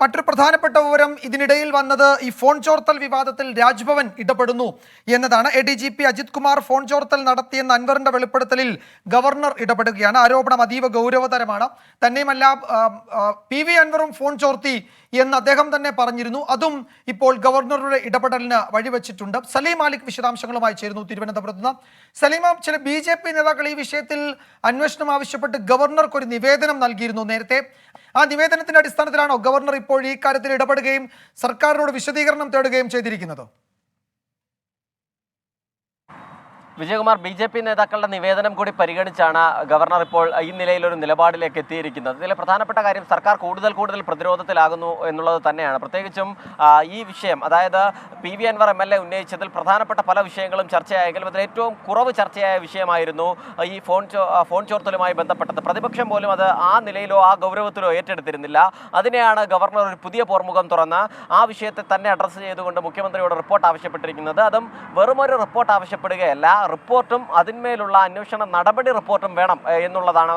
മറ്റൊരു പ്രധാനപ്പെട്ട വിവരം ഇതിനിടയിൽ വന്നത് ഈ ഫോൺ ചോർത്തൽ വിവാദത്തിൽ രാജ്ഭവൻ ഇടപെടുന്നു എന്നതാണ്. ADGP അജിത് കുമാർ ഫോൺ ചോർത്തൽ നടത്തിയെന്ന അൻവറിന്റെ വെളിപ്പെടുത്തലിൽ ഗവർണർ ഇടപെടുകയാണ്. ആരോപണം അതീവ ഗൗരവതരമാണ്. തന്നെയുമല്ല PV അൻവറും ഫോൺ ചോർത്തി എന്ന് അദ്ദേഹം തന്നെ പറഞ്ഞിരുന്നു. അതും ഇപ്പോൾ ഗവർണറുടെ ഇടപെടലിന് വഴിവെച്ചിട്ടുണ്ട്. സലീം മാലിക് വിശദാംശങ്ങളുമായി ചേരുന്നു തിരുവനന്തപുരത്ത് നിന്ന്. സലീമ, ചില BJP നേതാക്കൾ ഈ വിഷയത്തിൽ അന്വേഷണം ആവശ്യപ്പെട്ട് ഗവർണർക്ക് ഒരു നിവേദനം നൽകിയിരുന്നു നേരത്തെ. ആ നിവേദനത്തിന്റെ അടിസ്ഥാനത്തിലാണോ ഗവർണർ ഇപ്പോൾ ഈ കാര്യത്തിൽ ഇടപെടുകയും സർക്കാരിനോട് വിശദീകരണം തേടുകയും ചെയ്തിരിക്കുന്നത്? വിജയകുമാർ, BJP നേതാക്കളുടെ നിവേദനം കൂടി പരിഗണിച്ചാണ് ഗവർണർ ഇപ്പോൾ ഈ നിലയിലൊരു നിലപാടിലേക്ക് എത്തിയിരിക്കുന്നത്. ഇതിലെ പ്രധാനപ്പെട്ട കാര്യം സർക്കാർ കൂടുതൽ പ്രതിരോധത്തിലാകുന്നു എന്നുള്ളത് തന്നെയാണ്. പ്രത്യേകിച്ചും ഈ വിഷയം, അതായത് PV അൻവർ MLA ഉന്നയിച്ചതിൽ പ്രധാനപ്പെട്ട പല വിഷയങ്ങളും ചർച്ചയായെങ്കിലും അതിൽ ഏറ്റവും കുറവ് ചർച്ചയായ വിഷയമായിരുന്നു ഈ ഫോൺ ചോർത്തലുമായി ബന്ധപ്പെട്ടത്. പ്രതിപക്ഷം പോലും അത് ആ നിലയിലോ ആ ഗൗരവത്തിലോ ഏറ്റെടുത്തിരുന്നില്ല. അതിനെയാണ് ഗവർണർ ഒരു പുതിയ പോർമുഖം തുറന്ന് ആ വിഷയത്തെ തന്നെ അഡ്രസ്സ് ചെയ്തുകൊണ്ട് മുഖ്യമന്ത്രിയോട് റിപ്പോർട്ട് ആവശ്യപ്പെട്ടിരിക്കുന്നത്. അതും വെറുമൊരു റിപ്പോർട്ട് ആവശ്യപ്പെടുകയല്ല, റിപ്പോർട്ടും അതിന്മേലുള്ള അന്വേഷണ നടപടി റിപ്പോർട്ടും വേണം എന്നുള്ളതാണ്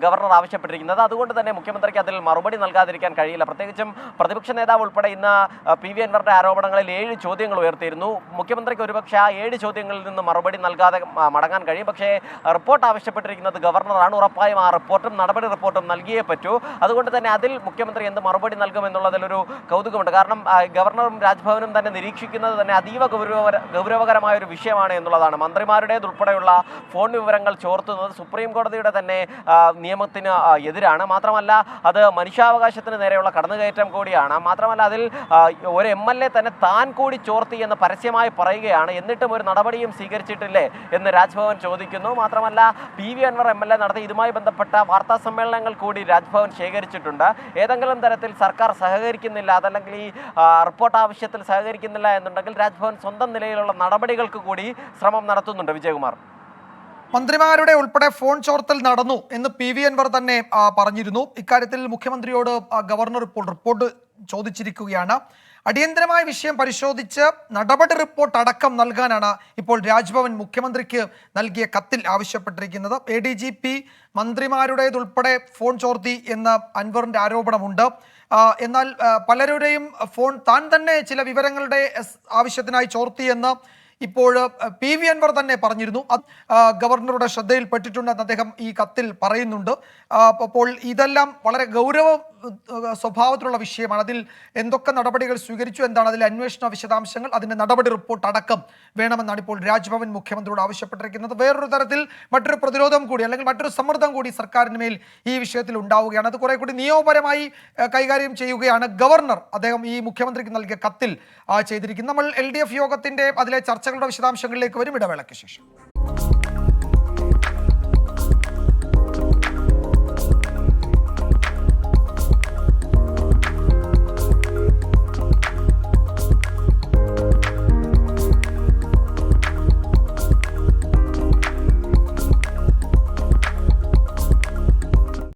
ഗവർണർ ആവശ്യപ്പെട്ടിരിക്കുന്നത്. അതുകൊണ്ട് തന്നെ മുഖ്യമന്ത്രിക്ക് അതിൽ മറുപടി നൽകാതിരിക്കാൻ കഴിയില്ല. പ്രത്യേകിച്ചും പ്രതിപക്ഷ നേതാവ് ഉൾപ്പെടെ ഇന്ന് PV അൻവറിന്റെ ആരോപണങ്ങളിൽ 7 ചോദ്യങ്ങൾ ഉയർത്തിയിരുന്നു. മുഖ്യമന്ത്രിക്ക് ഒരുപക്ഷെ ആ 7 ചോദ്യങ്ങളിൽ നിന്ന് മറുപടി നൽകാതെ മടങ്ങാൻ കഴിയും. പക്ഷേ റിപ്പോർട്ട് ആവശ്യപ്പെട്ടിരിക്കുന്നത് ഗവർണറാണ്. ഉറപ്പായും ആ റിപ്പോർട്ടും നടപടി റിപ്പോർട്ടും നൽകിയേ പറ്റൂ. അതുകൊണ്ട് തന്നെ അതിൽ മുഖ്യമന്ത്രി എന്ത് മറുപടി നൽകുമെന്നുള്ളതിലൊരു കൗതുകമുണ്ട്. കാരണം ഗവർണറും രാജ്ഭവനും തന്നെ നിരീക്ഷിക്കുന്നത് തന്നെ അതീവ ഗൗരവകരമായ ഒരു വിഷയമാണ് എന്നുള്ളതാണ്. മന്ത്രിമാരുടേതുൾപ്പെടെയുള്ള ഫോൺ വിവരങ്ങൾ ചോർത്തുന്നത് സുപ്രീം കോടതിയുടെ തന്നെ നിയമത്തിന് എതിരാണ്. മാത്രമല്ല അത് മനുഷ്യാവകാശത്തിന് നേരെയുള്ള കടന്നുകയറ്റം കൂടിയാണ്. മാത്രമല്ല അതിൽ ഒരു MLA തന്നെ താൻ കൂടി ചോർത്തി എന്ന് പരസ്യമായി പറയുകയാണ്. എന്നിട്ടും ഒരു നടപടിയും സ്വീകരിച്ചിട്ടില്ലേ എന്ന് രാജ്ഭവൻ ചോദിക്കുന്നു. മാത്രമല്ല PV അൻവർ MLA നടത്തി ഇതുമായി ബന്ധപ്പെട്ട വാർത്താ സമ്മേളനങ്ങൾ കൂടി രാജ്ഭവൻ ശേഖരിച്ചിട്ടുണ്ട്. ഏതെങ്കിലും തരത്തിൽ സർക്കാർ സഹകരിക്കുന്നില്ല, അതല്ലെങ്കിൽ ഈ റിപ്പോർട്ട് ആവശ്യത്തിൽ സഹകരിക്കുന്നില്ല എന്നുണ്ടെങ്കിൽ രാജ്ഭവൻ സ്വന്തം നിലയിലുള്ള നടപടികൾക്ക് കൂടി ശ്രമം നടത്തുന്നുണ്ട്. വിജയകുമാർ, മന്ത്രിമാരുടെ ഉൾപ്പെടെ ഫോൺ ചോർത്തൽ നടന്നു എന്ന് PV അൻവർ തന്നെ പറഞ്ഞിരുന്നു. ഇക്കാര്യത്തിൽ മുഖ്യമന്ത്രിയോട് ഗവർണർ ഇപ്പോൾ റിപ്പോർട്ട് ചോദിച്ചിരിക്കുകയാണ്. അടിയന്തരമായ വിഷയം പരിശോധിച്ച് നടപടി റിപ്പോർട്ട് അടക്കം നൽകാനാണ് ഇപ്പോൾ രാജ്ഭവൻ മുഖ്യമന്ത്രിക്ക് നൽകിയ കത്തിൽ ആവശ്യപ്പെട്ടിരിക്കുന്നത്. ADGP മന്ത്രിമാരുടേതുൾപ്പെടെ ഫോൺ ചോർത്തി എന്ന അൻവറിന്റെ ആരോപണമുണ്ട്. എന്നാൽ പലരുടെയും ഫോൺ താൻ തന്നെ ചില വിവരങ്ങളുടെ ആവശ്യത്തിനായി ചോർത്തിയെന്ന് ഇപ്പോൾ PV അൻവർ തന്നെ പറഞ്ഞിരുന്നു. ഗവർണറുടെ ശ്രദ്ധയിൽപ്പെട്ടിട്ടുണ്ടെന്ന് അദ്ദേഹം ഈ കത്തിൽ പറയുന്നുണ്ട്. അപ്പോൾ ഇതെല്ലാം വളരെ ഗൗരവ സ്വഭാവത്തിലുള്ള വിഷയമാണ്. അതിൽ എന്തൊക്കെ നടപടികൾ സ്വീകരിച്ചു, എന്താണ് അതിലെ അന്വേഷണ വിശദാംശങ്ങൾ, അതിൻ്റെ നടപടി റിപ്പോർട്ട് അടക്കം വേണമെന്നാണ് ഇപ്പോൾ രാജ്ഭവൻ മുഖ്യമന്ത്രിയോട് ആവശ്യപ്പെട്ടിരിക്കുന്നത്. വേറൊരു തരത്തിൽ മറ്റൊരു പ്രതിരോധം കൂടി അല്ലെങ്കിൽ മറ്റൊരു സമ്മർദ്ദം കൂടി സർക്കാരിന് മേൽ ഈ വിഷയത്തിൽ ഉണ്ടാവുകയാണ്. അത് കുറെ കൂടി നിയമപരമായി കൈകാര്യം ചെയ്യുകയാണ് ഗവർണർ. അദ്ദേഹം ഈ മുഖ്യമന്ത്രിക്ക് നൽകിയ കത്തിൽ ചെയ്തിരിക്കുന്നത്. നമ്മൾ LDF യോഗത്തിൻ്റെ അതിലെ ചർച്ചകളുടെ വിശദാംശങ്ങളിലേക്ക് വരും ഇടവേളയ്ക്ക് ശേഷം.